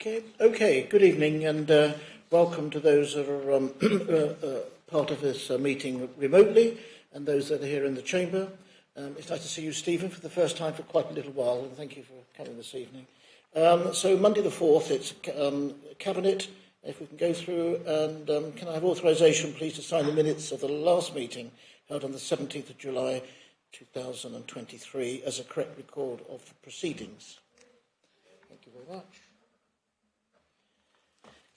Okay. Good evening, and welcome to those that are part of this meeting remotely, and those that are here in the chamber. It's nice to see you, Stephen, for the first time for quite a little while, and thank you for coming this evening. So Monday the 4th, it's Cabinet. If we can go through, and can I have authorisation, please, to sign the minutes of the last meeting held on the 17th of July 2023 as a correct record of the proceedings? Thank you very much.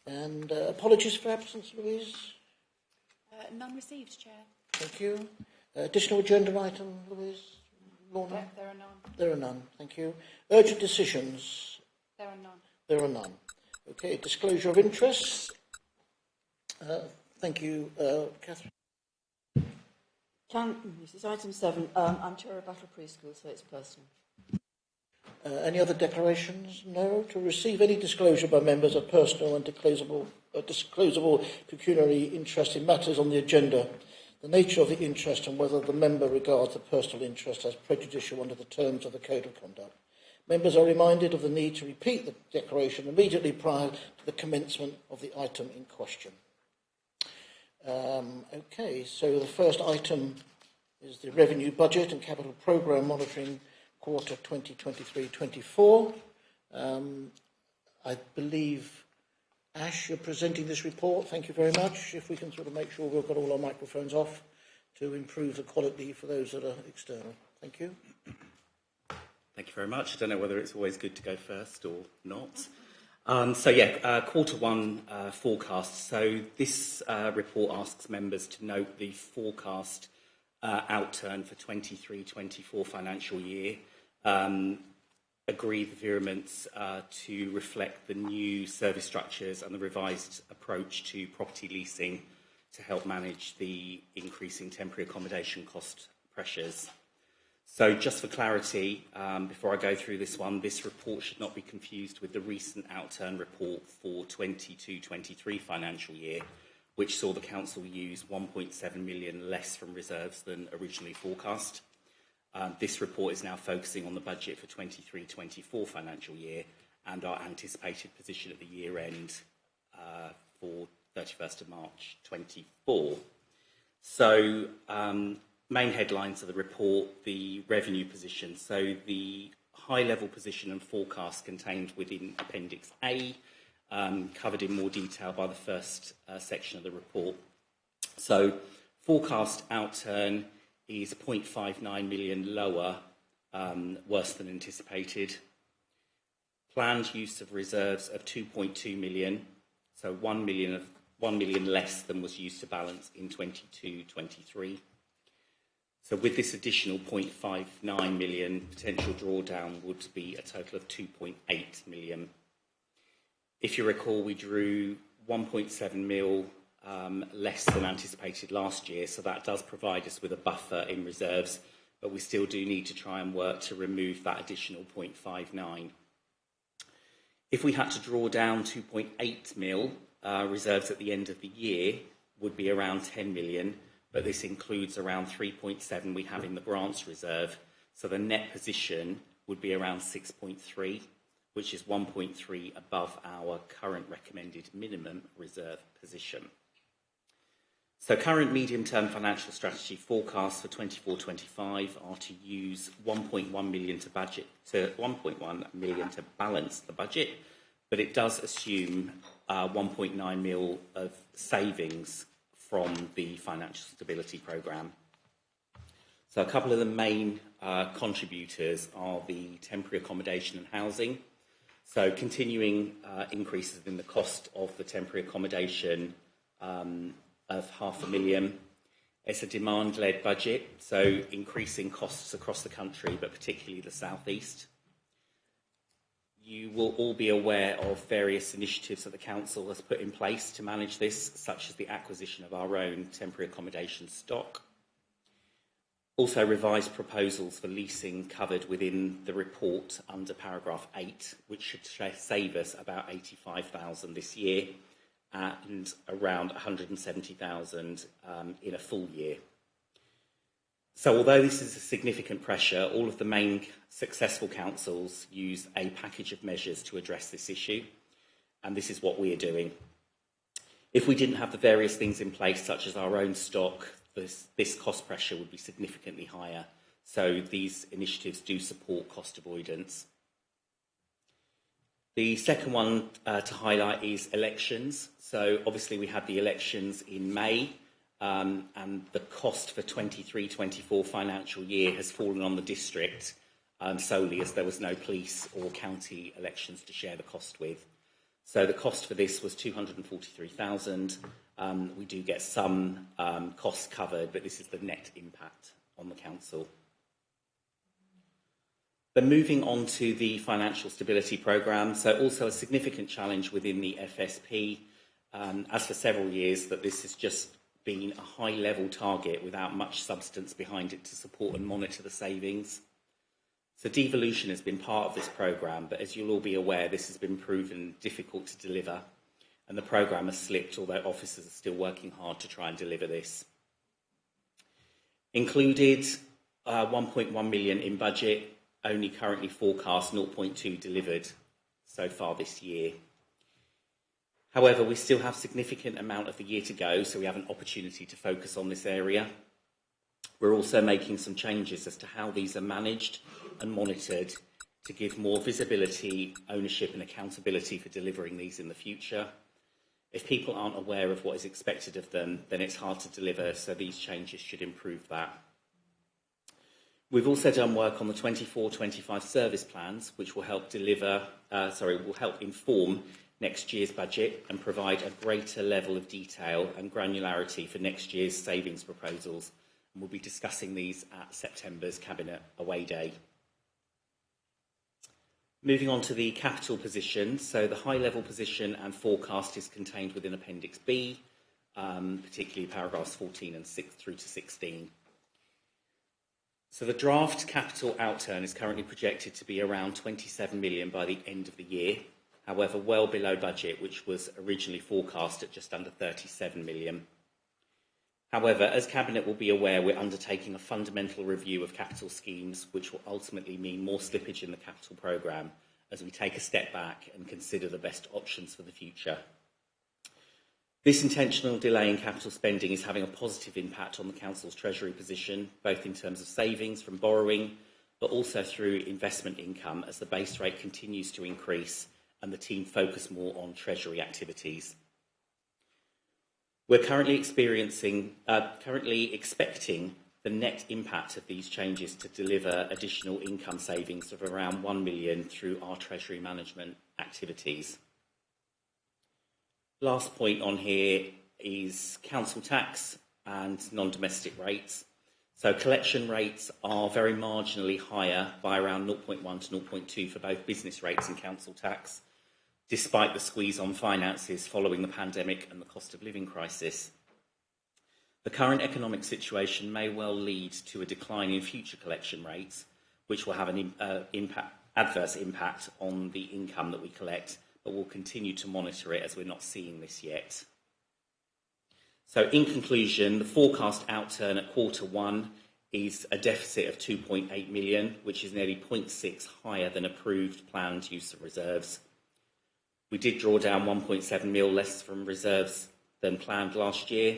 And apologies for absence, Louise? None received, Chair. Thank you. Additional agenda item, Louise? Lorna? There are none. There are none, thank you. Urgent decisions? There are none. There are none. Okay, disclosure of interests? Thank you, Catherine. This is item 7. I'm chair of Battle Preschool, so it's personal. Any other declarations? No. To receive any disclosure by members of personal and disclosable pecuniary interest in matters on the agenda, the nature of the interest and whether the member regards the personal interest as prejudicial under the terms of the Code of Conduct. Members are reminded of the need to repeat the declaration immediately prior to the commencement of the item in question. Okay, so the first item is the Revenue Budget and Capital Programme Monitoring Quarter 2023-24. I believe, Ash, you're presenting this report. Thank you very much. If we can sort of make sure we've got all our microphones off to improve the quality for those that are external. Thank you. Thank you very much. I don't know whether it's always good to go first or not. Quarter 1 forecast. So this report asks members to note the forecast outturn for 23-24 financial year. Agree the virements to reflect the new service structures and the revised approach to property leasing to help manage the increasing temporary accommodation cost pressures. So just for clarity, before I go through this one, this report should not be confused with the recent outturn report for 22-23 financial year, which saw the council use 1.7 million less from reserves than originally forecast. This report is now focusing on the budget for 23-24 financial year and our anticipated position at the year end for 31st of March 24. So, main headlines of the report, the revenue position. So the high-level position and forecast contained within Appendix A, covered in more detail by the first section of the report. So forecast outturn is 0.59 million lower, worse than anticipated. Planned use of reserves of 2.2 million, so 1 million less than was used to balance in 22-23. So with this additional 0.59 million, potential drawdown would be a total of 2.8 million. If you recall, we drew 1.7 mil less than anticipated last year, so that does provide us with a buffer in reserves, but we still do need to try and work to remove that additional 0.59. If we had to draw down 2.8 mil, reserves at the end of the year would be around 10 million, but this includes around 3.7 we have in the grants reserve, so the net position would be around 6.3, which is 1.3 above our current recommended minimum reserve position. So current medium-term financial strategy forecasts for 24-25 are to use 1.1 million to balance the budget, but it does assume 1.9 mil of savings from the Financial Stability Programme. So a couple of the main contributors are the temporary accommodation and housing. So continuing increases in the cost of the temporary accommodation of $500,000. It's a demand-led budget, so increasing costs across the country, but particularly the southeast. You will all be aware of various initiatives that the council has put in place to manage this, such as the acquisition of our own temporary accommodation stock. Also revised proposals for leasing covered within the report under paragraph 8, which should save us about 85,000 this year and around 170,000 in a full year. So although this is a significant pressure, all of the main successful councils use a package of measures to address this issue. and this is what we are doing. If we didn't have the various things in place, such as our own stock, this cost pressure would be significantly higher. So these initiatives do support cost avoidance. The second one to highlight is elections. So obviously we had the elections in May, and the cost for 23-24 financial year has fallen on the district solely as there was no police or county elections to share the cost with. So the cost for this was $243,000. We do get some costs covered, but this is the net impact on the council. Then moving on to the Financial Stability Programme, so also a significant challenge within the FSP, as for several years, that this has just been a high-level target without much substance behind it to support and monitor the savings. So devolution has been part of this programme, but as you'll all be aware, this has been proven difficult to deliver, and the programme has slipped, although officers are still working hard to try and deliver this. Included 1.1 million in budget, only currently forecast 0.2 delivered so far this year. However, we still have a significant amount of the year to go, so we have an opportunity to focus on this area. We're also making some changes as to how these are managed and monitored to give more visibility, ownership and accountability for delivering these in the future. If people aren't aware of what is expected of them, then it's hard to deliver, so these changes should improve that. We've also done work on the 24-25 service plans, which will help inform next year's budget and provide a greater level of detail and granularity for next year's savings proposals. And we'll be discussing these at September's Cabinet Away Day. Moving on to the capital position, so the high-level position and forecast is contained within Appendix B, particularly paragraphs 14 and 6 through to 16. So the draft capital outturn is currently projected to be around 27 million by the end of the year, however well below budget, which was originally forecast at just under 37 million. However, as Cabinet will be aware, we're undertaking a fundamental review of capital schemes, which will ultimately mean more slippage in the capital programme as we take a step back and consider the best options for the future. This intentional delay in capital spending is having a positive impact on the Council's treasury position, both in terms of savings from borrowing, but also through investment income as the base rate continues to increase and the team focus more on treasury activities. We're currently expecting the net impact of these changes to deliver additional income savings of around 1 million through our treasury management activities. Last point on here is council tax and non-domestic rates. So collection rates are very marginally higher by around 0.1 to 0.2 for both business rates and council tax, despite the squeeze on finances following the pandemic and the cost of living crisis. The current economic situation may well lead to a decline in future collection rates, which will have an adverse impact on the income that we collect, but we'll continue to monitor it as we're not seeing this yet. So in conclusion, the forecast outturn at Q1 is a deficit of 2.8 million, which is nearly 0.6 higher than approved planned use of reserves. We did draw down 1.7 mil less from reserves than planned last year,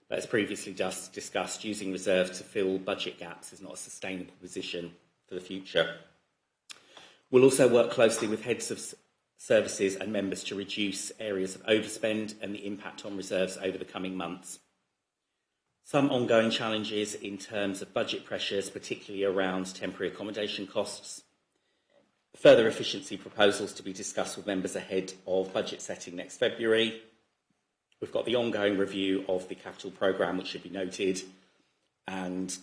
but as previously just discussed, using reserves to fill budget gaps is not a sustainable position for the future. We'll also work closely with heads of services and members to reduce areas of overspend and the impact on reserves over the coming months. Some ongoing challenges in terms of budget pressures, particularly around temporary accommodation costs. Further efficiency proposals to be discussed with members ahead of budget setting next February. We've got the ongoing review of the capital programme, which should be noted. And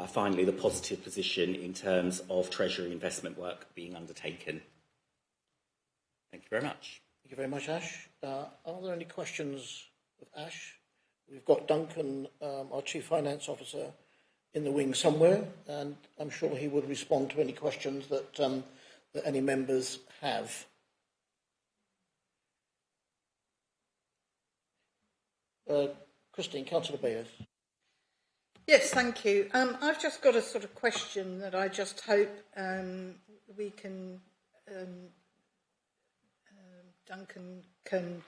finally, the positive position in terms of Treasury investment work being undertaken. Thank you very much. Thank you very much, Ash. Are there any questions of Ash? We've got Duncan, our Chief Finance Officer, in the wing somewhere, and I'm sure he would respond to any questions that any members have. Christine, Councillor Bayers. Yes, thank you. I've just got a sort of question that I just hope we can Duncan can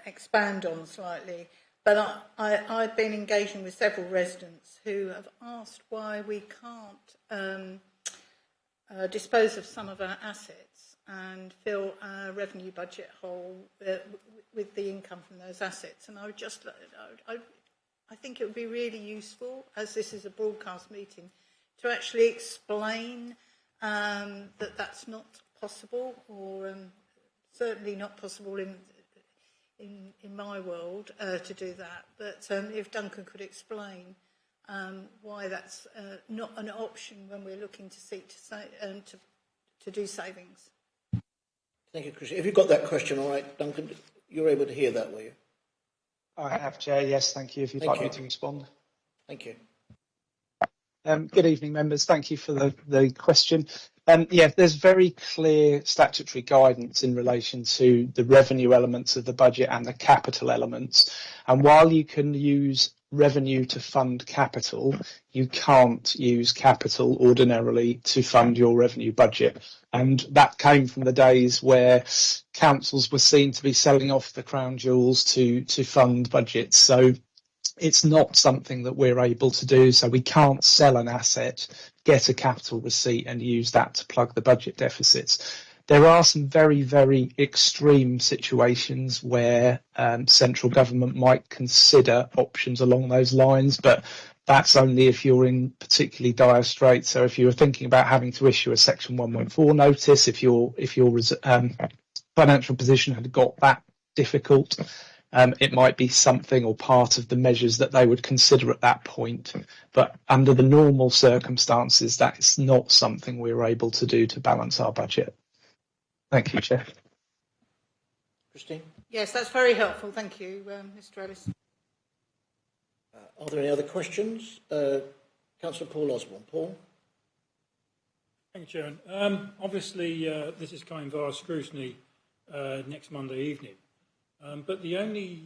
expand on slightly. But I've been engaging with several residents who have asked why we can't dispose of some of our assets and fill our revenue budget hole with the income from those assets. And I would just, I think it would be really useful, as this is a broadcast meeting, to actually explain that that's not possible, or certainly not possible in my world to do that. But if Duncan could explain why that's not an option when we're looking to seek to do savings. Thank you, Christian. If you got that question all right, Duncan, you're able to hear that, were you? I have, Chair. Yes, thank you. If you'd like me to respond. Thank you. Good evening, members. Thank you for the question. Yeah, there's very clear statutory guidance in relation to the revenue elements of the budget and the capital elements. And while you can use revenue to fund capital, you can't use capital ordinarily to fund your revenue budget. And that came from the days where councils were seen to be selling off the crown jewels to fund budgets. So it's not something that we're able to do. So we can't sell an asset, get a capital receipt and use that to plug the budget deficits. There are some very, very extreme situations where central government might consider options along those lines, but that's only if you're in particularly dire straits. So if you were thinking about having to issue a Section 114 notice, if your financial position had got that difficult, it might be something or part of the measures that they would consider at that point. But under the normal circumstances, that is not something we're able to do to balance our budget. Thank you, Chair. Christine? Yes, that's very helpful. Thank you, Mr. Ellis. Are there any other questions? Councillor Paul Osborne. Paul? Thank you, Chairman. Obviously, this is coming via scrutiny next Monday evening. But the only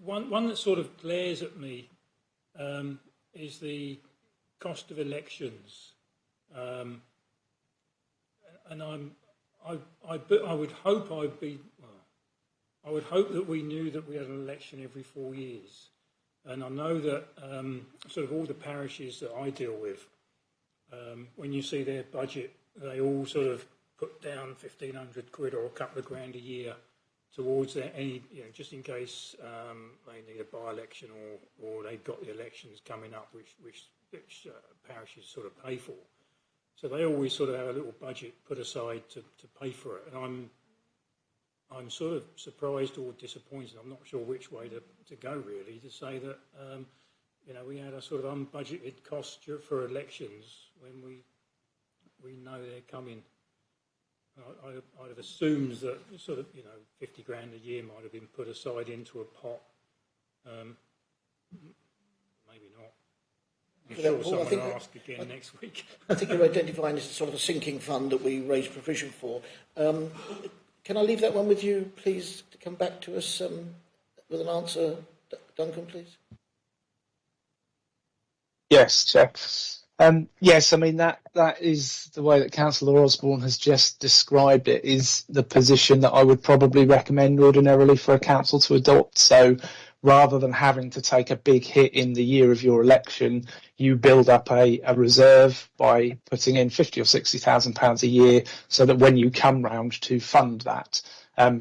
one that sort of glares at me is the cost of elections, and I would hope I would hope that we knew that we had an election every 4 years, and I know that sort of all the parishes that I deal with, when you see their budget, they all sort of put down 1,500 quid or a couple of grand a year towards any, just in case they need a by-election or they've got the elections coming up, which parishes sort of pay for. So they always sort of have a little budget put aside to pay for it. And I'm sort of surprised or disappointed, I'm not sure which way to go really, to say that, we had a sort of unbudgeted cost for elections when we know they're coming. I'd have assumed that sort of, 50 grand a year might have been put aside into a pot. Maybe not. I'm sure someone will ask again next week. I think you're identifying this as sort of a sinking fund that we raise provision for. Can I leave that one with you, please, to come back to us with an answer? Duncan, please. Yes, Chair. Yes, I mean, that is the way that Councillor Osborne has just described it, is the position that I would probably recommend ordinarily for a council to adopt. So rather than having to take a big hit in the year of your election, you build up a reserve by putting in £50,000 or £60,000 a year, so that when you come round to fund that,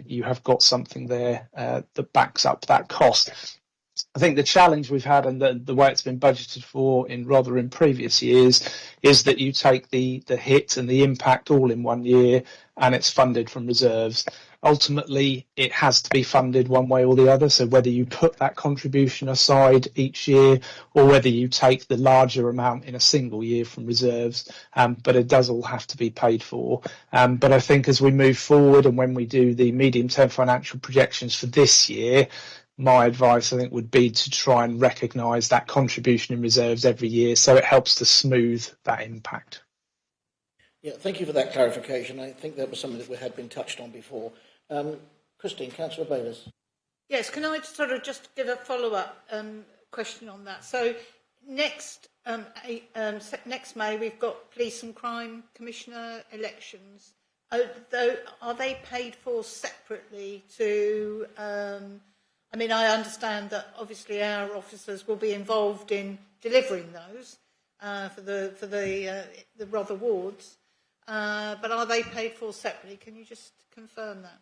you have got something there that backs up that cost. I think the challenge we've had, and the way it's been budgeted for in previous years, is that you take the hit and the impact all in 1 year, and it's funded from reserves. Ultimately, it has to be funded one way or the other. So whether you put that contribution aside each year, or whether you take the larger amount in a single year from reserves, but it does all have to be paid for. But I think as we move forward, and when we do the medium-term financial projections for this year, my advice, I think, would be to try and recognise that contribution in reserves every year, so it helps to smooth that impact. Yeah, thank you for that clarification. I think that was something that we had been touched on before. Christine, Councillor Bayliss. Yes, can I sort of just give a follow-up question on that? So next May we've got Police and Crime Commissioner elections. are they paid for separately to? I mean, I understand that obviously our officers will be involved in delivering those for the Rother wards, but are they paid for separately? Can you just confirm that?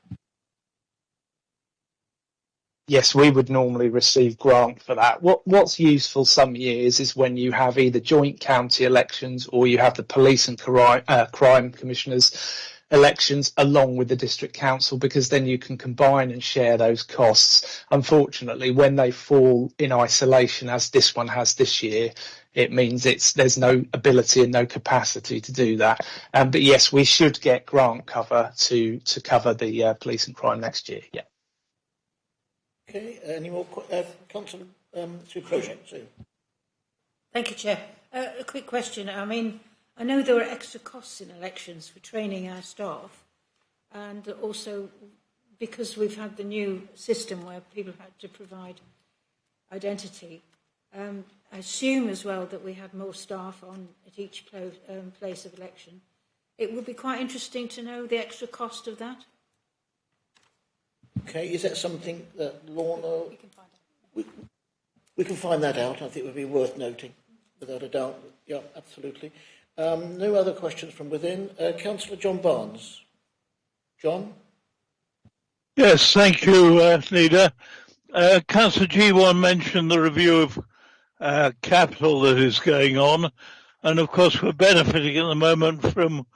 Yes, we would normally receive grant for that. What's useful some years is when you have either joint county elections or you have the police and crime commissioners elections along with the district council, because then you can combine and share those costs. Unfortunately, when they fall in isolation, as this one has this year, it means there's no ability and no capacity to do that. But yes, we should get grant cover to cover the police and crime next year. Yeah. Okay, any more Councillor Sue Crochet? Sue. Thank you, Chair. A quick question. I mean, I know there are extra costs in elections for training our staff, and also because we've had the new system where people had to provide identity. I assume as well that we had more staff on at each place of election. It would be quite interesting to know the extra cost of that. Okay, is that something that Lorna... We can find out. We can find that out. I think it would be worth noting, without a doubt. Yeah, absolutely. No other questions from within. Councillor John Barnes. John? Yes, thank you, Leader. Councillor G1 mentioned the review of capital that is going on, and of course we're benefiting at the moment from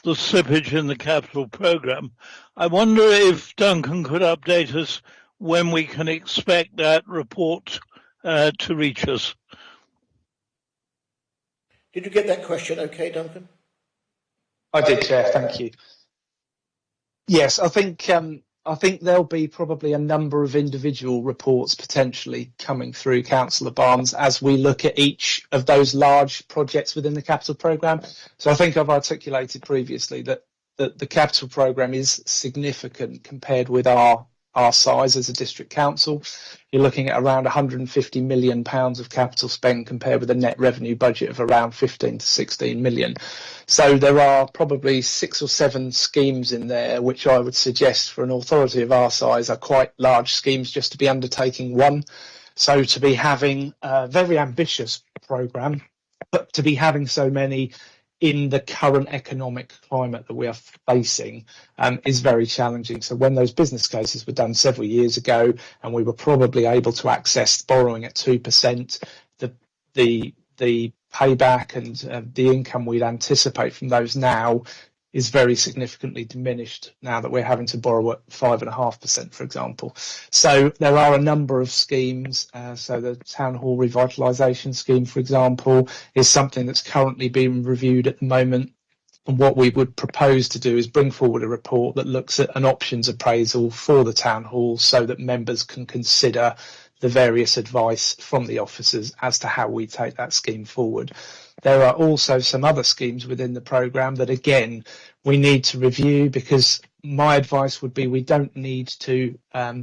the slippage in the capital programme. I wonder if Duncan could update us when we can expect that report to reach us. Did you get that question okay, Duncan? I did, Chair. Thank you. Yes, I think there'll be probably a number of individual reports potentially coming through, Councillor Barnes, as we look at each of those large projects within the capital programme. So I think I've articulated previously that the capital programme is significant compared with our size as a district council. You're looking at around £150 million of capital spend compared with a net revenue budget of around 15 to 16 million. So there are probably 6 or 7 schemes in there, which I would suggest for an authority of our size are quite large schemes just to be undertaking one. So to be having a very ambitious programme, but to be having so many in the current economic climate that we are facing is very challenging. So when those business cases were done several years ago and we were probably able to access borrowing at 2%, the payback and the income we'd anticipate from those now is very significantly diminished now that we're having to borrow at 5.5%, for example. So there are a number of schemes. So the Town Hall Revitalisation Scheme, for example, is something that's currently being reviewed at the moment. And what we would propose to do is bring forward a report that looks at an options appraisal for the Town Hall so that members can consider the various advice from the officers as to how we take that scheme forward. There are also some other schemes within the programme that, again, we need to review, because my advice would be we don't need to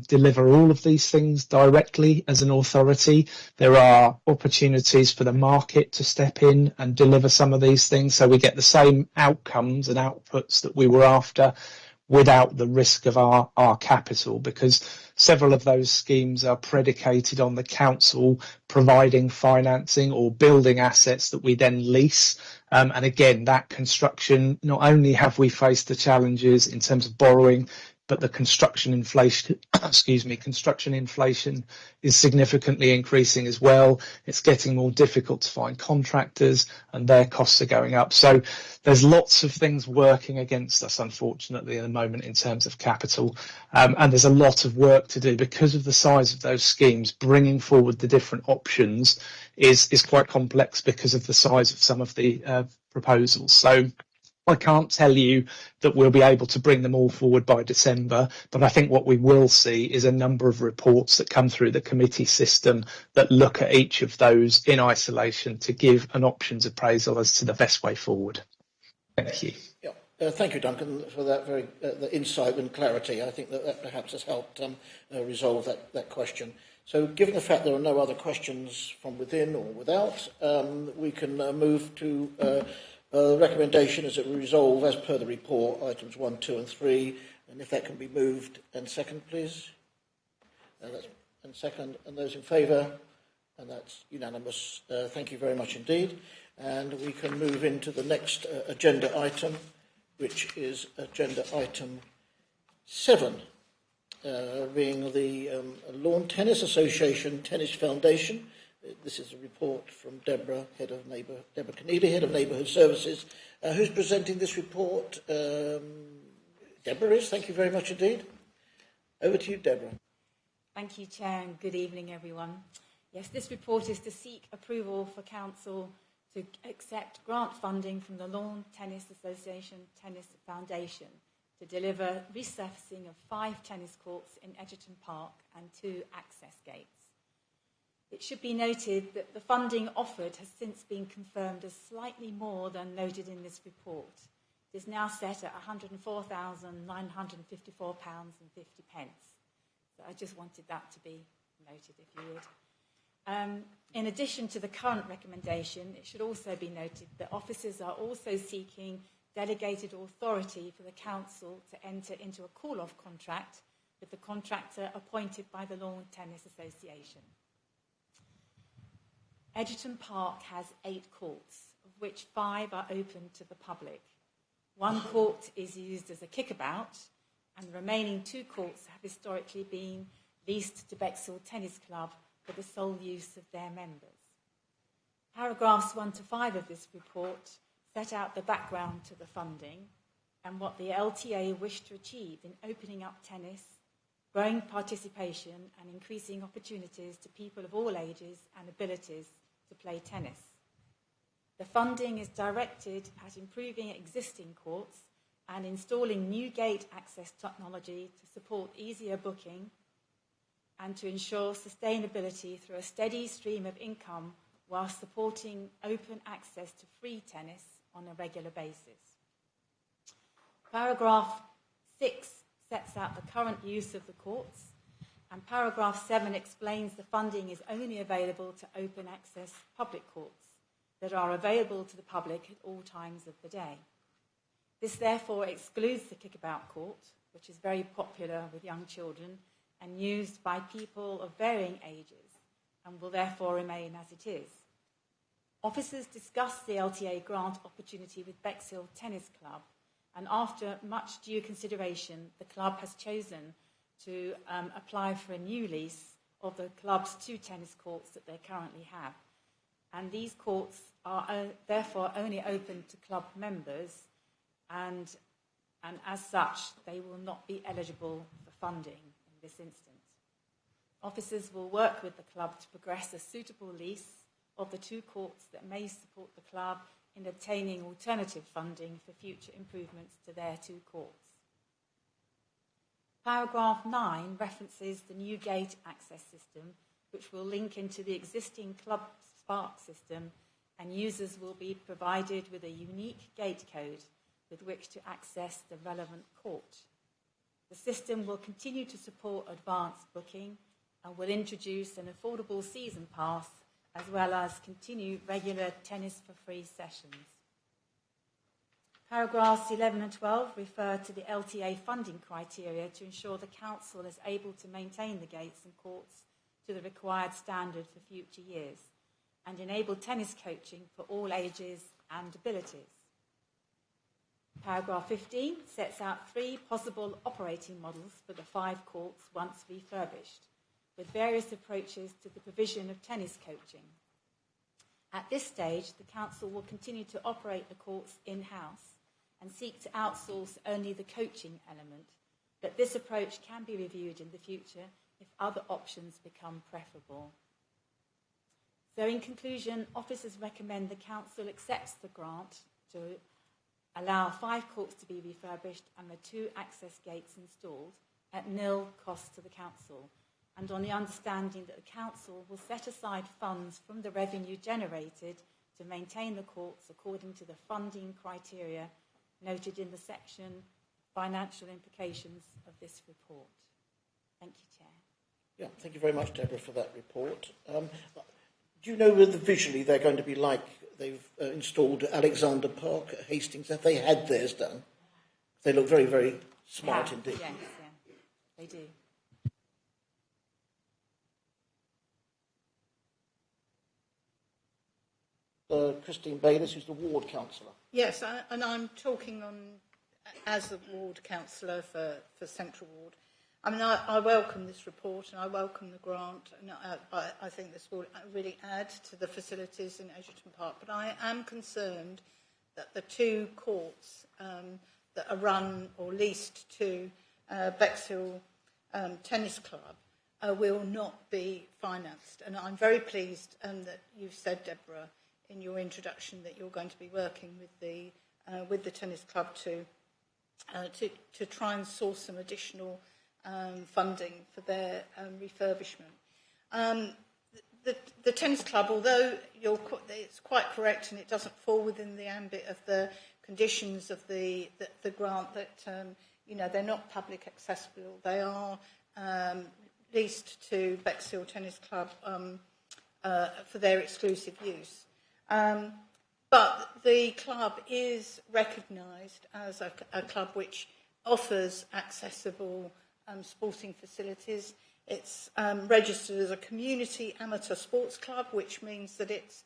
deliver all of these things directly as an authority. There are opportunities for the market to step in and deliver some of these things so we get the same outcomes and outputs that we were after without the risk of our capital, because several of those schemes are predicated on the council providing financing or building assets that we then lease. And again, that construction, not only have we faced the challenges in terms of borrowing, but the construction inflation, construction inflation is significantly increasing as well. It's getting more difficult to find contractors and their costs are going up. So there's lots of things working against us, unfortunately, at the moment in terms of capital. And there's a lot of work to do because of the size of those schemes. Bringing forward the different options is quite complex because of the size of some of the proposals. So I can't tell you that we'll be able to bring them all forward by December, but I think what we will see is a number of reports that come through the committee system that look at each of those in isolation to give an options appraisal as to the best way forward. Thank you. Yeah. Thank you, Duncan, for that very the insight and clarity. I think that perhaps has helped resolve that question. So given the fact there are no other questions from within or without, we can move to The recommendation is that we resolve, as per the report, items 1, 2 and 3, and if that can be moved, and second, please. And second, and those in favour, and that's unanimous. Thank you very much indeed. And we can move into the next agenda item, which is agenda item 7, being the Lawn Tennis Association Tennis Foundation. This is a report from Deborah Keneally, Head of Neighbourhood Services. Who's presenting this report? Deborah is. Thank you very much indeed. Over to you, Deborah. Thank you, Chair, and good evening, everyone. Yes, this report is to seek approval for Council to accept grant funding from the Lawn Tennis Association Tennis Foundation to deliver resurfacing of 5 tennis courts in Egerton Park and 2 access gates. It should be noted that the funding offered has since been confirmed as slightly more than noted in this report. It is now set at £104,954.50. So I just wanted that to be noted, if you would. In addition to the current recommendation, it should also be noted that officers are also seeking delegated authority for the Council to enter into a call-off contract with the contractor appointed by the Lawn Tennis Association. Egerton Park has 8 courts, of which 5 are open to the public. 1 court is used as a kickabout, and the remaining 2 courts have historically been leased to Bexhill Tennis Club for the sole use of their members. Paragraphs 1 to 5 of this report set out the background to the funding and what the LTA wished to achieve in opening up tennis, growing participation and increasing opportunities to people of all ages and abilities to play tennis. The funding is directed at improving existing courts and installing new gate access technology to support easier booking and to ensure sustainability through a steady stream of income while supporting open access to free tennis on a regular basis. Paragraph 6 sets out the current use of the courts, and paragraph 7 explains the funding is only available to open access public courts that are available to the public at all times of the day. This therefore excludes the kickabout court, which is very popular with young children and used by people of varying ages and will therefore remain as it is. Officers discussed the LTA grant opportunity with Bexhill Tennis Club, and after much due consideration, the club has chosen to apply for a new lease of the club's 2 tennis courts that they currently have. And these courts are therefore only open to club members, and as such, they will not be eligible for funding in this instance. Officers will work with the club to progress a suitable lease of the 2 courts that may support the club in obtaining alternative funding for future improvements to their 2 courts. Paragraph 9 references the new gate access system, which will link into the existing Club Spark system, and users will be provided with a unique gate code with which to access the relevant court. The system will continue to support advanced booking and will introduce an affordable season pass as well as continue regular tennis for free sessions. Paragraphs 11 and 12 refer to the LTA funding criteria to ensure the Council is able to maintain the gates and courts to the required standard for future years and enable tennis coaching for all ages and abilities. Paragraph 15 sets out 3 possible operating models for the 5 courts once refurbished, with various approaches to the provision of tennis coaching. At this stage, the Council will continue to operate the courts in-house and seek to outsource only the coaching element, but this approach can be reviewed in the future if other options become preferable. So in conclusion, officers recommend the Council accepts the grant to allow 5 courts to be refurbished and the 2 access gates installed at nil cost to the Council, and on the understanding that the Council will set aside funds from the revenue generated to maintain the courts according to the funding criteria noted in the section Financial Implications of this report. Thank you, Chair. Yeah, thank you very much, Deborah, for that report. Do you know whether visually they're going to be like they've installed at Alexander Park at Hastings. Have they had theirs done? They look very, very smart indeed. Yes, yeah, they do. Christine Bayliss, who's the ward councillor. Yes, and I'm talking on as the ward councillor for Central Ward. I mean, I welcome this report and I welcome the grant, and I think this will really add to the facilities in Edgerton Park. But I am concerned that the two courts that are run or leased to Bexhill Tennis Club will not be financed. And I'm very pleased that you've said, Deborah, in your introduction that you're going to be working with the tennis club to try and source some additional funding for their refurbishment. The tennis club, although it's quite correct and it doesn't fall within the ambit of the conditions of the grant that they're not public accessible. They are leased to Bexhill Tennis Club for their exclusive use. But the club is recognised as a club which offers accessible sporting facilities. It's registered as a community amateur sports club, which means that it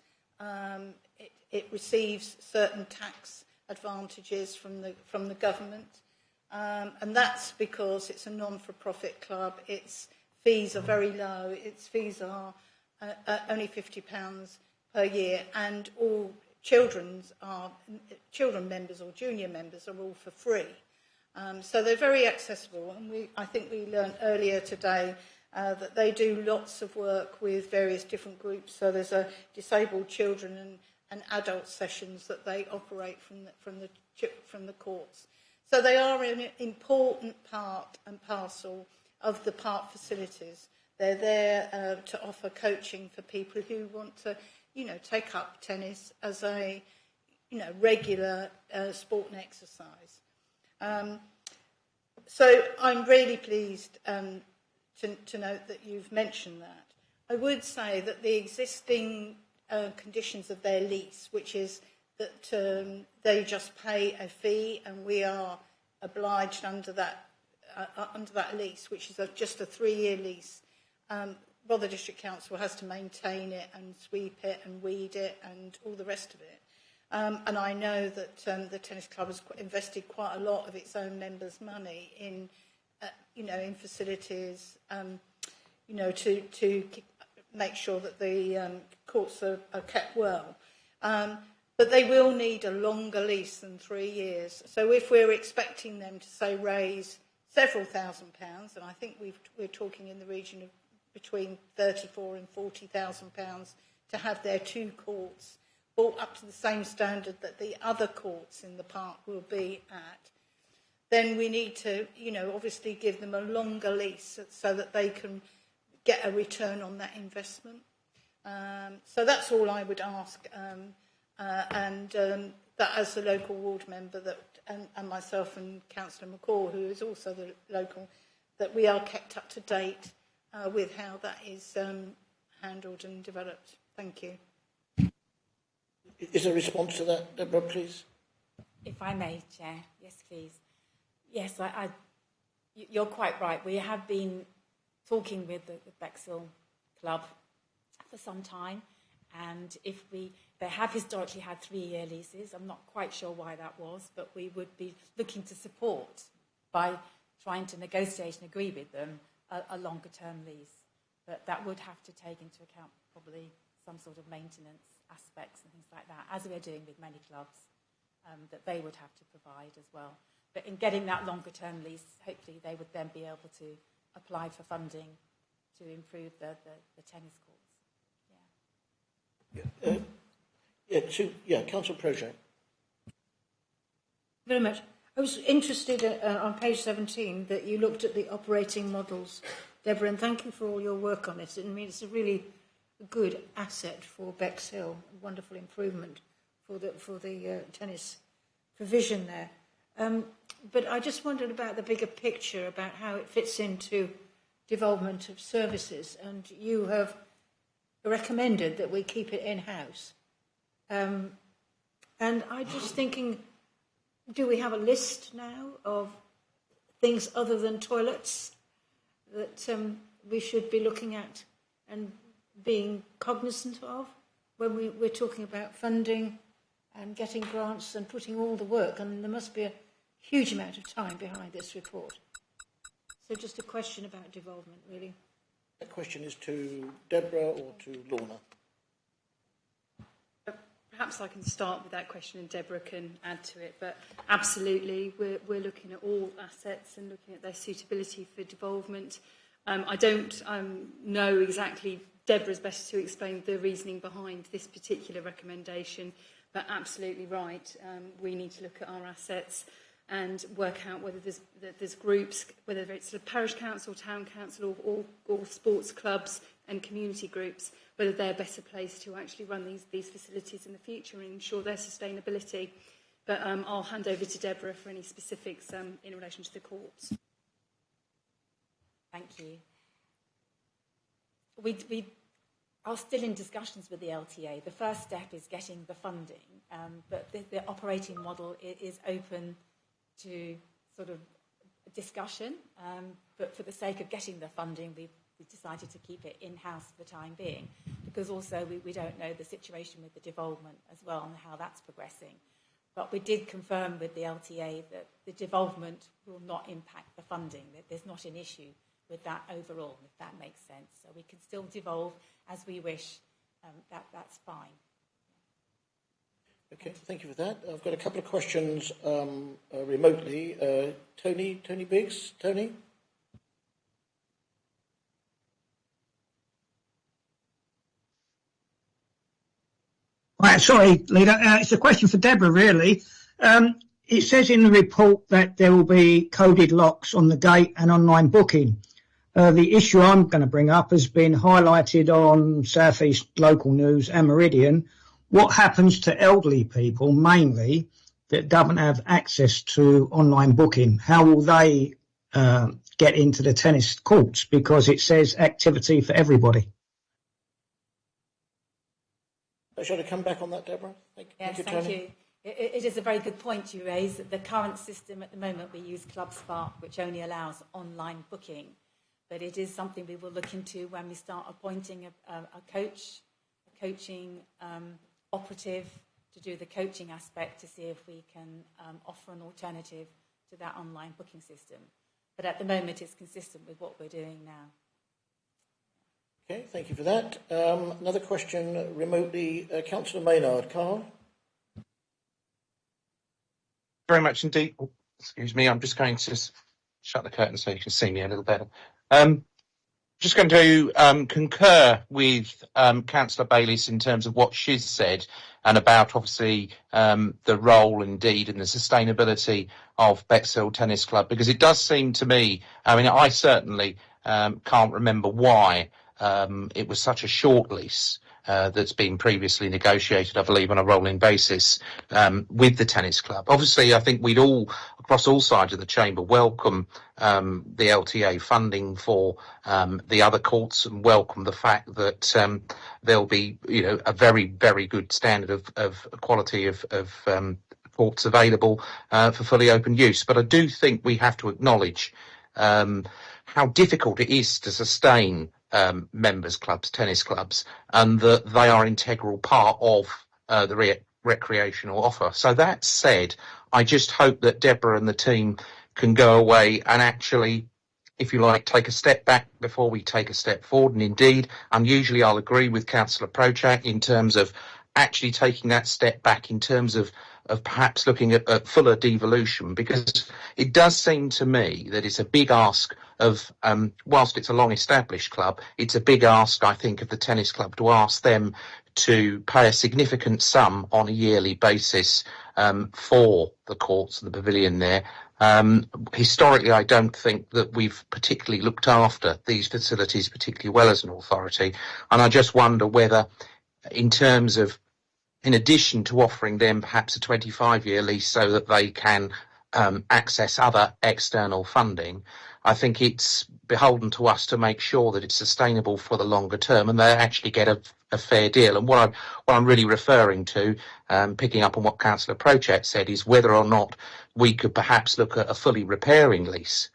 receives certain tax advantages from the government, and that's because it's a non-for-profit club. Its fees are very low. Its fees are only £50 per year, and all children members or junior members are all for free. So they're very accessible, and I think we learned earlier today that they do lots of work with various different groups. So there's a disabled children and adult sessions that they operate from the courts. So they are an important part and parcel of the park facilities. They're there to offer coaching for people who want to, take up tennis as a, regular sport and exercise. So I'm really pleased to note that you've mentioned that. I would say that the existing conditions of their lease, which is that they just pay a fee and we are obliged under that lease, which is just a 3-year lease. Rother District Council has to maintain it and sweep it and weed it and all the rest of it. And I know that the tennis club has invested quite a lot of its own members' money in, in facilities, to make sure that the courts are kept well. But they will need a longer lease than 3 years. So if we're expecting them to, say, raise several £1,000s, and I think we're talking in the region of between £34,000 and £40,000 to have their 2 courts brought up to the same standard that the other courts in the park will be at, then we need to, obviously give them a longer lease so that they can get a return on that investment. So that's all I would ask, and that as the local ward member and myself and Councillor McCall, who is also the local, that we are kept up to date with how that is handled and developed. Thank you. Is there a response to that, Deborah, please? If I may, Chair. Yes, please. Yes, you're quite right. We have been talking with the Bexhill Club for some time, and they have historically had 3-year leases. I'm not quite sure why that was, but we would be looking to support by trying to negotiate and agree with them a longer-term lease. But that would have to take into account probably some sort of maintenance aspects and things like that, as we're doing with many clubs, that they would have to provide as well. But in getting that longer-term lease, hopefully they would then be able to apply for funding to improve the tennis courts. Councillor Projet. Very much. I was interested on page 17 that you looked at the operating models, Deborah, and thank you for all your work on it. I mean, it's a really good asset for Bexhill, a wonderful improvement for the tennis provision there. But I just wondered about the bigger picture, about how it fits into development of services, and you have recommended that we keep it in-house. And I'm just thinking, do we have a list now of things other than toilets that we should be looking at and being cognizant of when we're talking about funding and getting grants and putting all the work? And there must be a huge amount of time behind this report. So just a question about devolvement, really. That question is to Deborah or to Lorna? Perhaps I can start with that question and Deborah can add to it. But absolutely, we're looking at all assets and looking at their suitability for devolvement. I don't know exactly, Deborah's best to explain the reasoning behind this particular recommendation, but absolutely right. We need to look at our assets and work out whether there's groups, whether it's a parish council, town council, or sports clubs and community groups, whether they're better placed to actually run these facilities in the future and ensure their sustainability. But I'll hand over to Deborah for any specifics in relation to the courts. Thank you. We are still in discussions with the LTA. The first step is getting the funding, but the operating model is open to sort of discussion, but for the sake of getting the funding, we decided to keep it in-house for the time being, because also we don't know the situation with the devolvement as well and how that's progressing. But we did confirm with the LTA that the devolvement will not impact the funding, that there's not an issue with that overall, if that makes sense. So we can still devolve as we wish. That's fine. Okay, thank you for that. I've got a couple of questions remotely. Tony Biggs. Tony? Right, sorry, Leader. It's a question for Deborah, really. It says in the report that there will be coded locks on the gate and online booking. The issue I'm going to bring up has been highlighted on South East Local News and Meridian. What happens to elderly people, mainly, that don't have access to online booking? How will they get into the tennis courts? Because it says activity for everybody. Shall I come back on that, Deborah? Yes, thank you. It is a very good point you raise. The current system at the moment, we use Club Spark, which only allows online booking. But it is something we will look into when we start appointing a coach, a coaching operative to do the coaching aspect, to see if we can offer an alternative to that online booking system. But at the moment, it's consistent with what we're doing now. Okay, thank you for that. Another question remotely, Councillor Maynard. Carl? Very much indeed. Oh, excuse me, I'm just going to shut the curtain so you can see me a little better. Just going to concur with Councillor Bayliss in terms of what she's said and about obviously the role indeed and the sustainability of Bexhill Tennis Club, because it does seem to me, I mean, I certainly can't remember why it was such a short lease that's been previously negotiated, I believe, on a rolling basis with the tennis club. Obviously, I think we'd all, across all sides of the chamber, welcome the LTA funding for the other courts and welcome the fact that there'll be, you know, a very, very good standard of quality of courts available for fully open use. But I do think we have to acknowledge how difficult it is to sustain members clubs, tennis clubs, and that they are an integral part of the recreational offer. So that said, I just hope that Deborah and the team can go away and actually, if you like, take a step back before we take a step forward. And indeed, unusually, I'll agree with Councillor Prochak in terms of actually taking that step back in terms of perhaps looking at fuller devolution, because it does seem to me that it's a big ask of, whilst it's a long-established club, it's a big ask, I think, of the tennis club to ask them to pay a significant sum on a yearly basis for the courts and the pavilion there. Historically, I don't think that we've particularly looked after these facilities particularly well as an authority, and I just wonder whether, in terms of, in addition to offering them perhaps a 25-year lease so that they can access other external funding, I think it's beholden to us to make sure that it's sustainable for the longer term and they actually get a fair deal. And what I'm really referring to, picking up on what Councillor Prochet said, is whether or not we could perhaps look at a fully repairing lease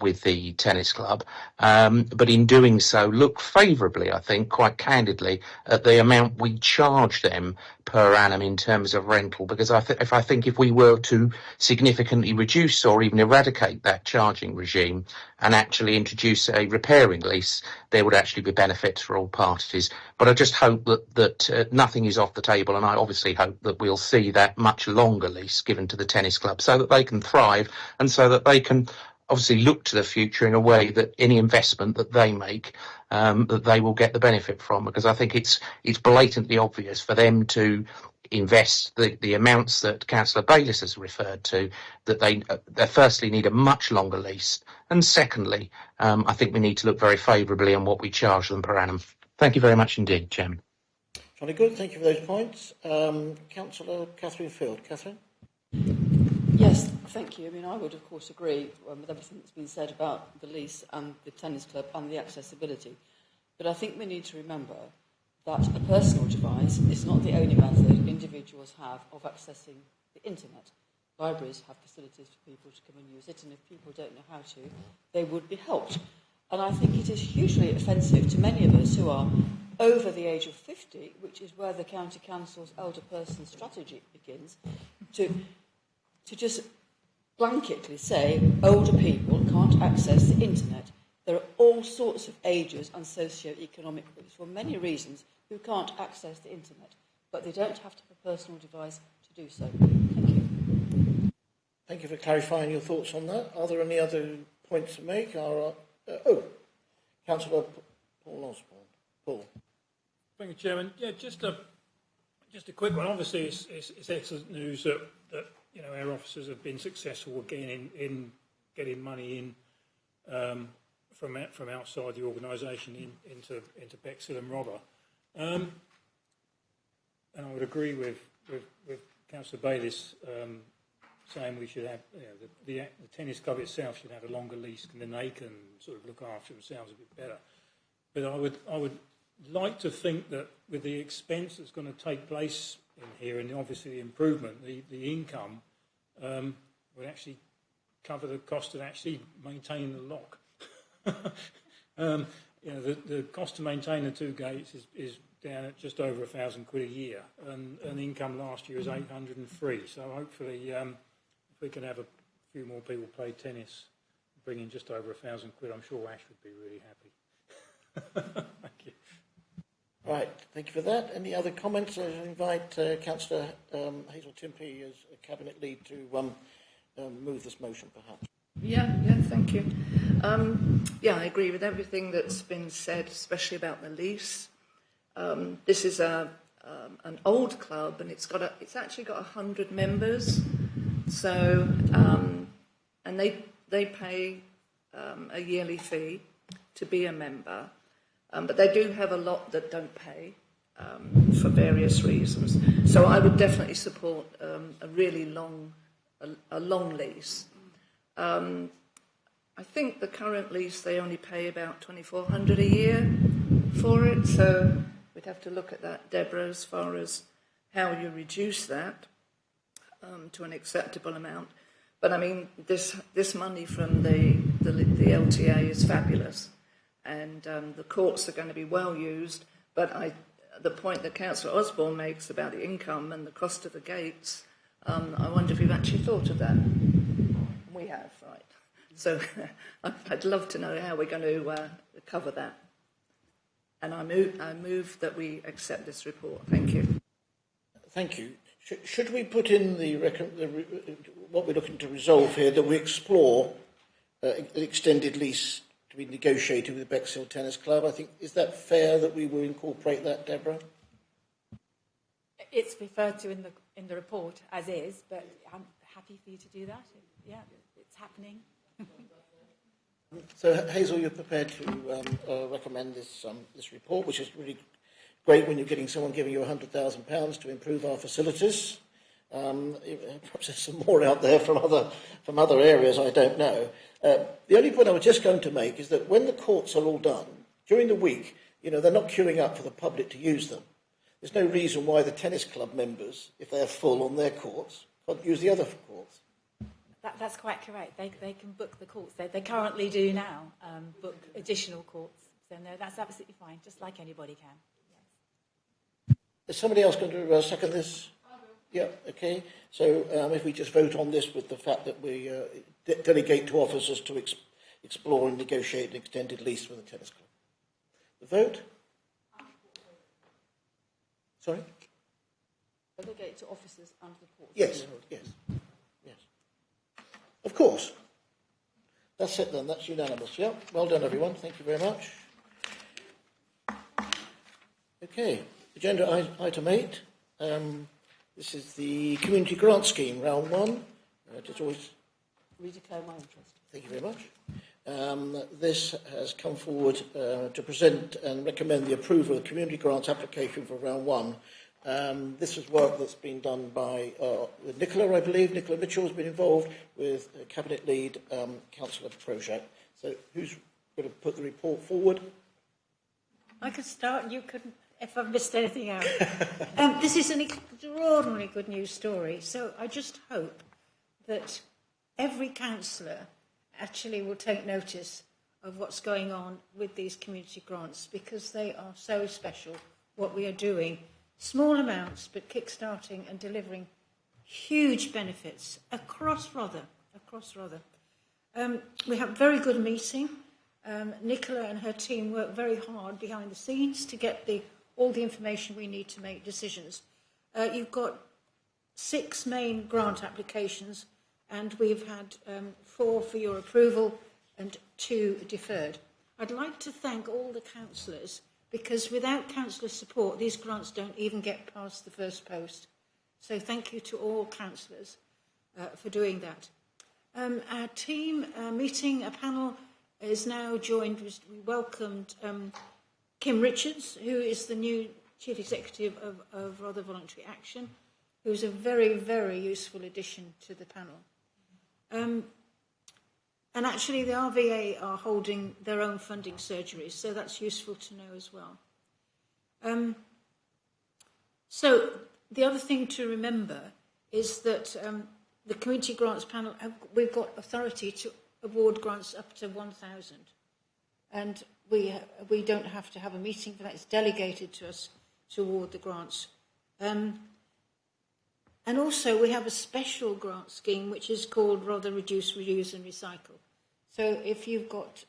with the tennis club, but in doing so look favourably, I think, quite candidly, at the amount we charge them per annum in terms of rental, because I think if we were to significantly reduce or even eradicate that charging regime and actually introduce a repairing lease, there would actually be benefits for all parties. But I just hope that nothing is off the table, and I obviously hope that we'll see that much longer lease given to the tennis club so that they can thrive and so that they can obviously look to the future in a way that any investment that they make, that they will get the benefit from, because I think it's blatantly obvious for them to invest the amounts that Councillor Bayliss has referred to, that they firstly need a much longer lease, and secondly, I think we need to look very favourably on what we charge them per annum. Thank you very much indeed, Chairman. Jolly good, thank you for those points. Councillor Catherine Field. Catherine? Yes, thank you. I mean, I would, of course, agree with everything that's been said about the lease and the tennis club and the accessibility. But I think we need to remember that a personal device is not the only method individuals have of accessing the internet. Libraries have facilities for people to come and use it, and if people don't know how to, they would be helped. And I think it is hugely offensive to many of us who are over the age of 50, which is where the County Council's elder person strategy begins, to just blanketly say older people can't access the internet. There are all sorts of ages and socio-economic groups for many reasons who can't access the internet, but they don't have to have a personal device to do so. Thank you. Thank you for clarifying your thoughts on that. Are there any other points to make? Councillor Paul Osborne. Paul. Thank you, Chairman. Yeah, just a quick one. Obviously, it's excellent news that our officers have been successful again in getting money in from outside the organisation into Bexhill and Robber. And I would agree with Councillor Bayliss saying we should have the tennis club itself should have a longer lease, and then they can sort of look after themselves a bit better. But I would like to think that with the expense that's going to take place in here, and obviously the improvement, the income would actually cover the cost of actually maintaining the lock. The cost to maintain the two gates is down at just over £1,000 a year, and the income last year was 803. So hopefully, if we can have a few more people play tennis, bring in just over £1,000, I'm sure Ash would be really happy. Thank you. Right, thank you for that. Any other comments? I invite Councillor Hazel Timpey as a Cabinet Lead to move this motion, perhaps. Yeah, thank you. I agree with everything that's been said, especially about the lease. This is an old club, and it's actually got 100 members. So, and they pay a yearly fee to be a member. But they do have a lot that don't pay for various reasons. So I would definitely support a really long lease. I think the current lease, they only pay about $2,400 a year for it. So we'd have to look at that, Deborah, as far as how you reduce that to an acceptable amount. But I mean, this money from the LTA is fabulous. And the courts are going to be well used, but the point that Councillor Osborne makes about the income and the cost of the gates, I wonder if you've actually thought of that. We have, right. So I'd love to know how we're going to cover that. And I move that we accept this report. Thank you. Thank you. Should we put in what we're looking to resolve here, that we explore an extended lease to be negotiated with the Bexhill Tennis Club? I think, is that fair that we will incorporate that, Deborah? It's referred to in the report as is, but I'm happy for you to do that. Yeah, it's happening. So, Hazel, you're prepared to recommend this report, which is really great when you're getting someone giving you £100,000 to improve our facilities. Perhaps there's some more out there from other areas, I don't know. The only point I was just going to make is that when the courts are all done, during the week, they're not queuing up for the public to use them. There's no reason why the tennis club members, if they're full on their courts, can't use the other courts. That's quite correct. They can book the courts. They currently do now, book additional courts. So no, that's absolutely fine, just like anybody can. Yes. Is somebody else going to second this? I will. Yeah, okay. So if we just vote on this with the fact that we delegate to officers to explore and negotiate an extended lease with the tennis club. The vote? Sorry? Delegate to officers and the court. Yes, yes. Of course. That's it then. That's unanimous. Yeah. Well done, everyone. Thank you very much. Okay. Agenda item 8. This is the Community Grant Scheme, round 1. Just always redeclare my interest. Thank you very much. This has come forward to present and recommend the approval of the community grants application for round 1. This is work that's been done by with Nicola, I believe. Nicola Mitchell has been involved with Cabinet Lead, Councillor Project. So who's going to put the report forward? I could start, you could, if I've missed anything out. This is an extraordinarily good news story, so I just hope that every councillor actually will take notice of what's going on with these community grants, because they are so special, what we are doing. Small amounts, but kick-starting and delivering huge benefits across Rother. We have a very good meeting. Nicola and her team work very hard behind the scenes to get all the information we need to make decisions. You've got 6 main grant applications, and we've had 4 for your approval and 2 deferred. I'd like to thank all the councillors, because without councillor support, these grants don't even get past the first post. So thank you to all councillors for doing that. Our team meeting, a panel, is now joined. We welcomed Kim Richards, who is the new Chief Executive of Rother Voluntary Action, who's a very, very useful addition to the panel. And actually, the RVA are holding their own funding surgeries, so that's useful to know as well. So the other thing to remember is that the Community Grants Panel, we've got authority to award grants up to 1,000. And we don't have to have a meeting for that. It's delegated to us to award the grants. And also, we have a special grant scheme, which is called Rother Reduce, Reuse and Recycle. So if you've got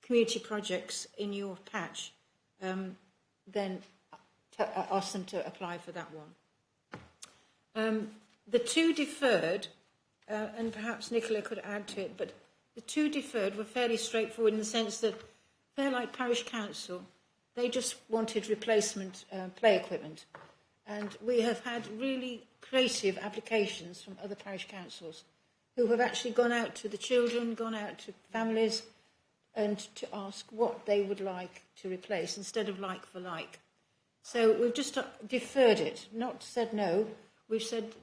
community projects in your patch, then ask them to apply for that one. The 2 deferred, and perhaps Nicola could add to it, but the 2 deferred were fairly straightforward in the sense that Fairlight Parish Council, they just wanted replacement play equipment. And we have had really creative applications from other parish councils who have actually gone out to the children, gone out to families, and to ask what they would like to replace instead of like for like. So we've just deferred it, not said no. We've said,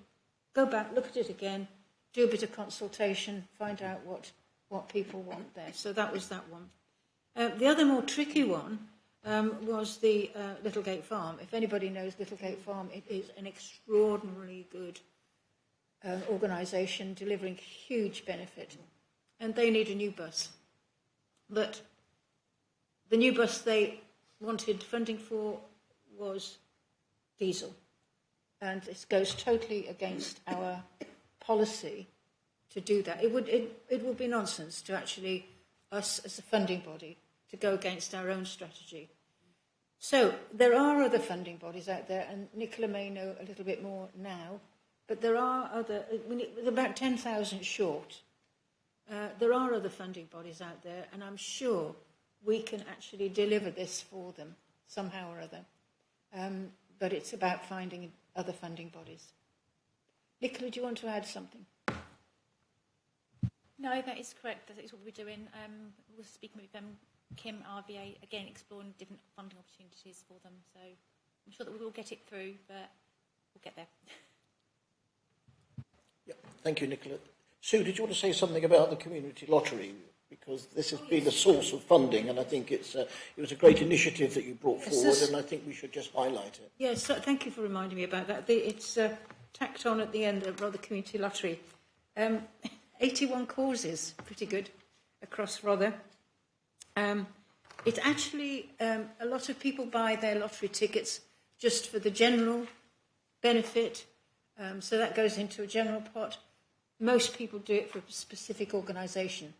go back, look at it again, do a bit of consultation, find out what people want there. So that was that one. The other more tricky one was the Littlegate Farm. If anybody knows Littlegate Farm, it is an extraordinarily good organisation delivering huge benefit. And they need a new bus. But the new bus they wanted funding for was diesel. And this goes totally against our policy to do that. It would be nonsense to actually, us as a funding body, to go against our own strategy. So there are other funding bodies out there, and Nicola may know a little bit more now, but there are other, we're about 10,000 short. There are other funding bodies out there, and I'm sure we can actually deliver this for them somehow or other. But it's about finding other funding bodies. Nicola, do you want to add something? No, that is correct. That is what we're doing. We're speaking with Kim, RVA, again, exploring different funding opportunities for them. So I'm sure that we will get it through, but we'll get there. Yeah, thank you, Nicola. Sue, did you want to say something about the community lottery? Because this has been a source of funding, and I think it was a great initiative that you brought forward, and I think we should just highlight it. Yes, so thank you for reminding me about that. It's tacked on at the end of the community lottery. 81 causes, pretty good, across Rother. It's actually, a lot of people buy their lottery tickets just for the general benefit, so that goes into a general pot. Most people do it for a specific organisation.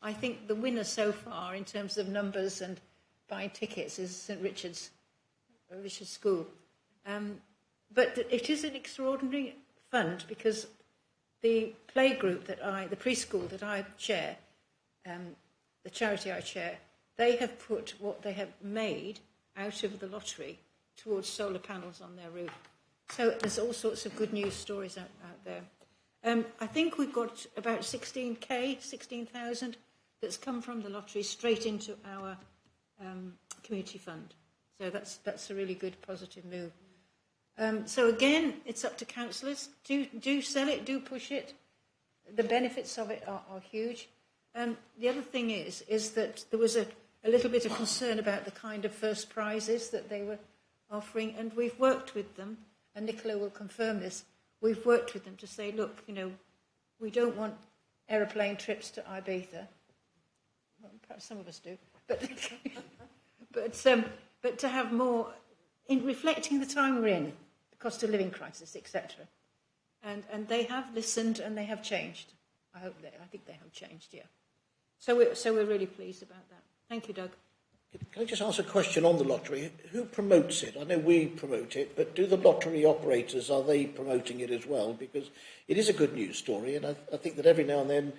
I think the winner so far, in terms of numbers and buying tickets, is St Richard's School. But it is an extraordinary fund because the playgroup the preschool that I chair, the charity I chair, they have put what they have made out of the lottery towards solar panels on their roof. So there's all sorts of good news stories out there. I think we've got about 16,000 that's come from the lottery straight into our community fund. So that's a really good positive move. So again, it's up to councillors. Do sell it, do push it. The benefits of it are huge. The other thing is that there was a little bit of concern about the kind of first prizes that they were offering, and we've worked with them, and Nicola will confirm this. We've worked with them to say, look, we don't want aeroplane trips to Ibiza. Well, perhaps some of us do, but to have more in reflecting the time we're in, the cost of living crisis, etc. And they have listened and they have changed. I think they have changed. Yeah. So we're really pleased about that. Thank you, Doug. Can I just ask a question on the lottery? Who promotes it? I know we promote it, but do the lottery operators, are they promoting it as well? Because it is a good news story, and I think that every now and then,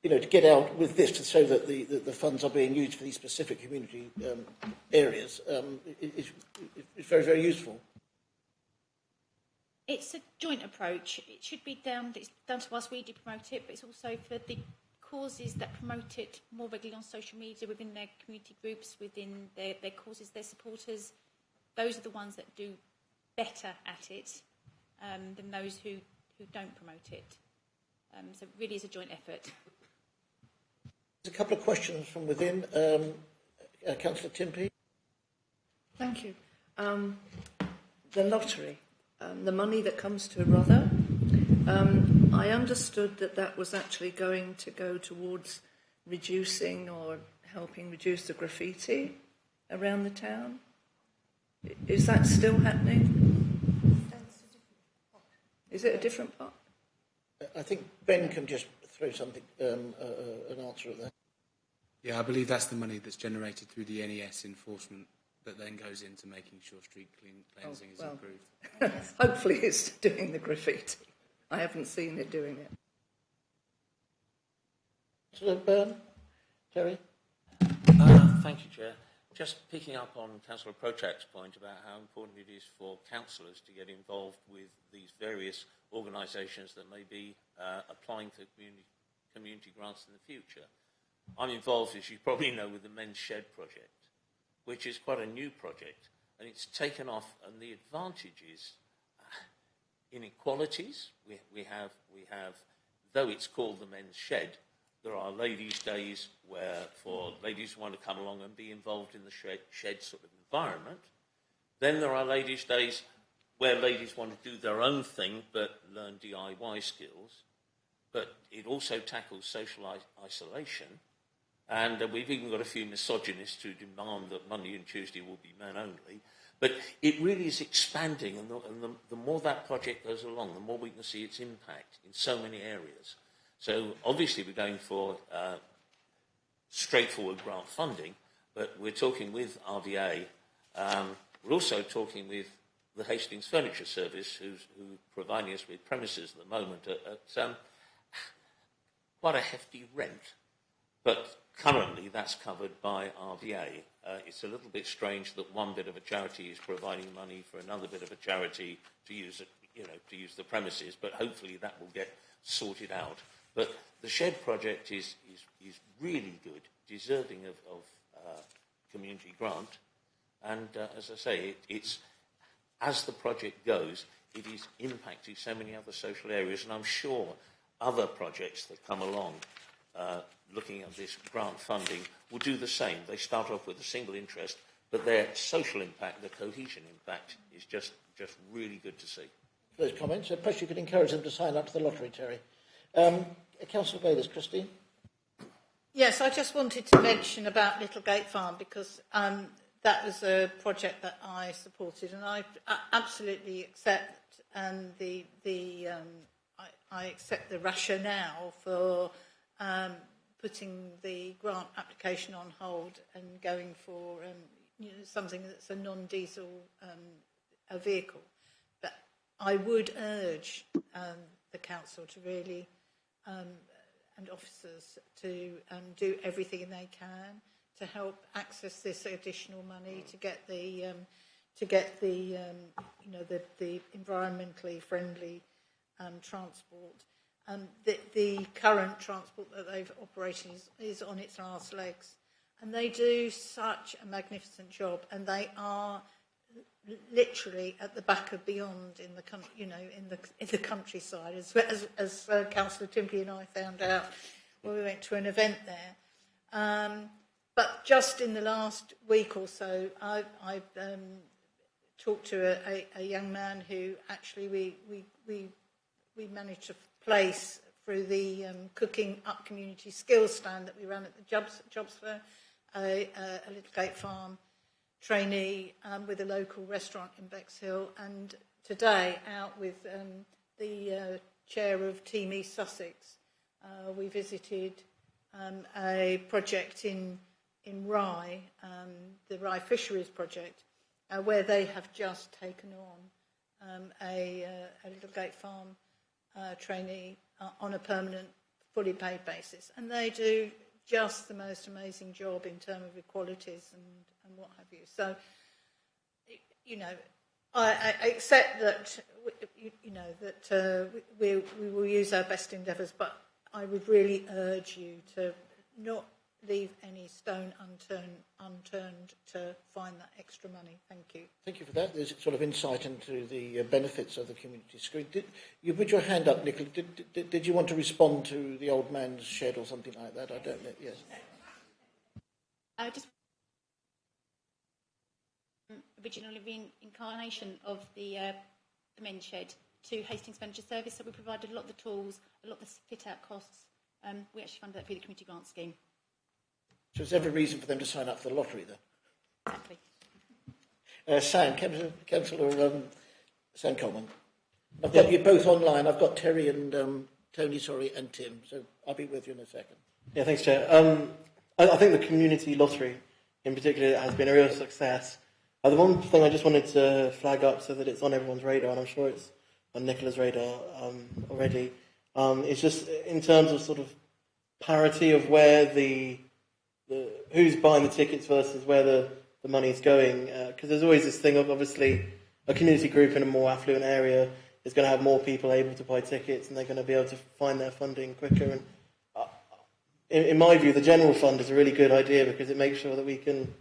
to get out with this to show that the funds are being used for these specific community areas is very, very useful. It's a joint approach. It should be it's down to us, we do promote it, but it's also for the causes that promote it more regularly on social media, within their community groups, within their causes, their supporters. Those are the ones that do better at it than those who don't promote it. So it really is a joint effort. There's a couple of questions from within. Councillor Timpey. Thank you. The lottery, the money that comes to Rother, I understood that was actually going to go towards reducing or helping reduce the graffiti around the town. Is that still happening? Is it a different pot? I think Ben can just throw something, an answer at that. Yeah, I believe that's the money that's generated through the NES enforcement that then goes into making sure street cleansing is improved. Hopefully it's doing the graffiti. I haven't seen it doing it. So, Ben, Terry? Thank you, Chair. Just picking up on Councillor Prochak's point about how important it is for councillors to get involved with these various organisations that may be applying for community grants in the future. I'm involved, as you probably know, with the Men's Shed project, which is quite a new project, and it's taken off, and the advantage is inequalities. We have, though it's called the Men's Shed, there are ladies' days where for ladies who want to come along and be involved in the shed sort of environment. Then there are ladies' days where ladies want to do their own thing but learn DIY skills. But it also tackles social isolation. And we've even got a few misogynists who demand that Monday and Tuesday will be men only. But it really is expanding, and the more that project goes along, the more we can see its impact in so many areas. So obviously we're going for straightforward grant funding, but we're talking with RVA. We're also talking with the Hastings Furniture Service, who's providing us with premises at the moment at quite a hefty rent. But currently that's covered by RVA. It's a little bit strange that one bit of a charity is providing money for another bit of a charity to use the premises, but hopefully that will get sorted out. But the shed project is really good, deserving of community grant. And as I say, it's as the project goes, it is impacting so many other social areas. And I'm sure other projects that come along looking at this grant funding will do the same. They start off with a single interest, but their social impact, the cohesion impact, is just really good to see. Those comments. Perhaps you could encourage them to sign up to the lottery, Terry. Councillor Bayliss, Christine. Yes, I just wanted to mention about Littlegate Farm because that was a project that I supported, and I absolutely accept I accept the rationale for putting the grant application on hold and going for something that's a non-diesel a vehicle. But I would urge the council to really and officers to do everything they can to help access this additional money to get the environmentally friendly transport. The current transport that they've operated is on its last legs, and they do such a magnificent job, and they are literally at the back of beyond in the country, in the countryside, as Councillor Timbley and I found out when we went to an event there. But just in the last week or so, I talked to a young man who actually we managed to place through the Cooking Up Community Skills stand that we ran at the jobs fair, a Littlegate Farm trainee with a local restaurant in Bexhill, and today out with the chair of Team East Sussex. We visited a project in Rye, the Rye Fisheries Project, where they have just taken on a Littlegate Farm trainee on a permanent, fully paid basis, and they do just the most amazing job in terms of equalities and what have you. So, I accept that we will use our best endeavours, but I would really urge you to not leave any stone unturned to find that extra money. Thank you. Thank you for that. There's sort of insight into the benefits of the community screen. You put your hand up, Nicola. Did you want to respond to the old man's shed or something like that? I don't know. Yes. Just originally been incarnation of the men's shed to Hastings Furniture Service, so we provided a lot of the tools, a lot of the fit-out costs. We actually funded that through the community grant scheme. So is there every reason for them to sign up for the lottery then? Exactly. Sam, Councillor Sam Coleman. I've got you both online. I've got Terry and Tony, and Tim. So I'll be with you in a second. Yeah, thanks, Chair. I think the community lottery in particular has been a real success. The one thing I just wanted to flag up so that it's on everyone's radar, and I'm sure it's on Nicola's radar already, is just in terms of sort of parity of where who's buying the tickets versus where the money is going. Because there's always this thing of, obviously, a community group in a more affluent area is going to have more people able to buy tickets, and they're going to be able to find their funding quicker. And in my view, the general fund is a really good idea because it makes sure that we can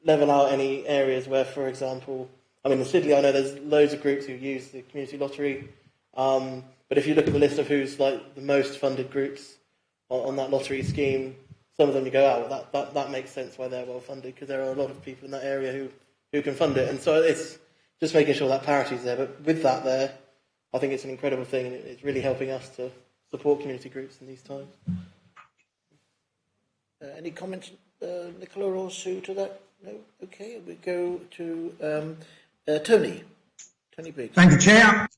level out any areas where, for example, in Sidley, I know there's loads of groups who use the community lottery, but if you look at the list of who's like the most funded groups on that lottery scheme, some of them you go, that makes sense why they're well funded, because there are a lot of people in that area who can fund it, and so it's just making sure that parity is there. But with that there, I think it's an incredible thing, and it's really helping us to support community groups in these times. Any comments, Nicola or Sue, to that? No? Okay, we go to Tony Biggs. Thank you, Chair.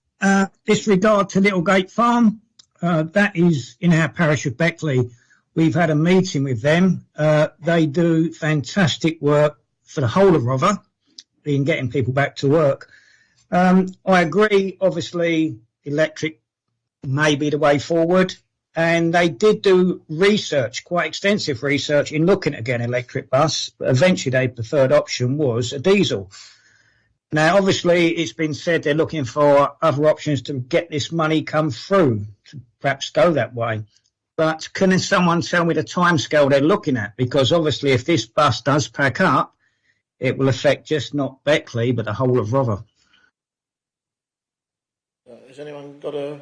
This regard to Littlegate Farm, that is in our parish of Beckley. We've had a meeting with them. They do fantastic work for the whole of Rother in getting people back to work. I agree, obviously, electric may be the way forward. And they did do research, quite extensive research, in looking at an electric bus. But eventually, their preferred option was a diesel. Now, obviously, it's been said they're looking for other options to get this money come through, to perhaps go that way. But can someone tell me the timescale they're looking at? Because obviously, if this bus does pack up, it will affect just not Beckley, but the whole of Rother. Has anyone got a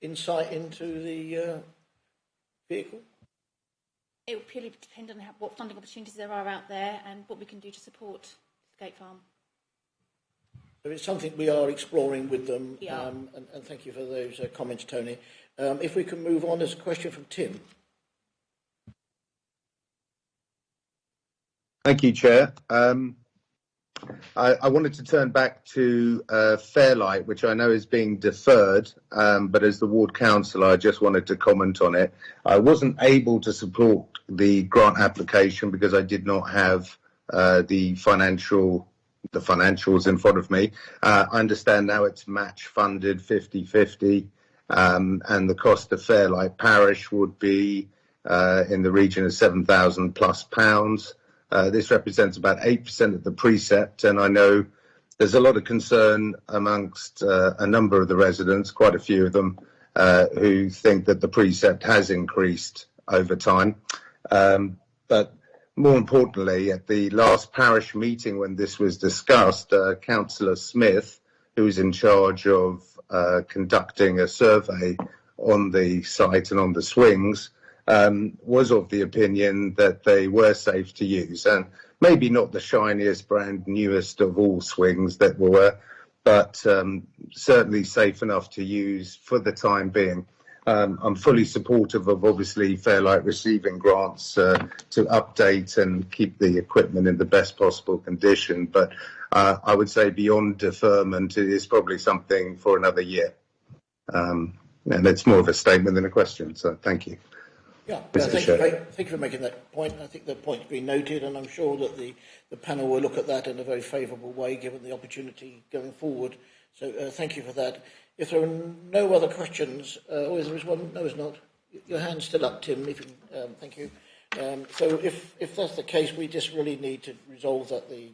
insight into the vehicle? It will purely depend on what funding opportunities there are out there and what we can do to support Gate Farm. So it's something we are exploring with them, Yeah. and thank you for those comments, Tony. If we can move on, there's a question from Tim. Thank you, Chair. I wanted to turn back to Fairlight, which I know is being deferred, but as the ward councillor, I just wanted to comment on it. I wasn't able to support the grant application because I did not have the financials in front of me. I understand now it's match funded 50-50, and the cost of Fairlight Parish would be in the region of £7,000 plus. This represents about 8% of the precept, and I know there's a lot of concern amongst a number of the residents, quite a few of them, who think that the precept has increased over time. But more importantly, at the last parish meeting when this was discussed, Councillor Smith, who is in charge of conducting a survey on the site and on the swings, was of the opinion that they were safe to use, and maybe not the shiniest, brand newest of all swings that were, but certainly safe enough to use for the time being. I'm fully supportive of obviously Fairlight receiving grants to update and keep the equipment in the best possible condition, but I would say beyond deferment, it is probably something for another year. And it's more of a statement than a question, so thank you. Yeah, thank you for making that point. I think the point's been noted, and I'm sure that the panel will look at that in a very favourable way, given the opportunity going forward. So thank you for that. If there are no other questions, there is one. No, there's not. Your hand's still up, Tim. If you can, thank you. So if that's the case, we just really need to resolve that the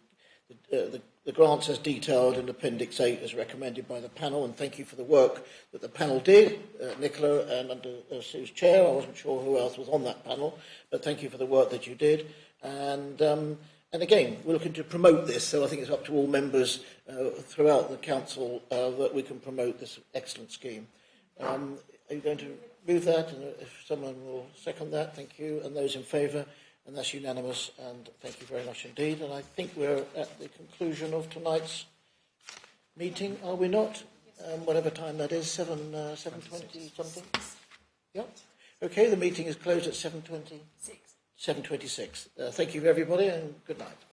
grants as detailed in Appendix 8 as recommended by the panel, and thank you for the work that the panel did, Nicola, and under Sue's chair. I wasn't sure who else was on that panel, but thank you for the work that you did. And again, we're looking to promote this, so I think it's up to all members throughout the council that we can promote this excellent scheme. Are you going to move that? And if someone will second that, thank you. And those in favour? And that's unanimous, and thank you very much indeed. And I think we're at the conclusion of tonight's meeting, are we not? Whatever time that is, 7:20 something? Yep. Okay, the meeting is closed at 7:26. Thank you everybody, and good night.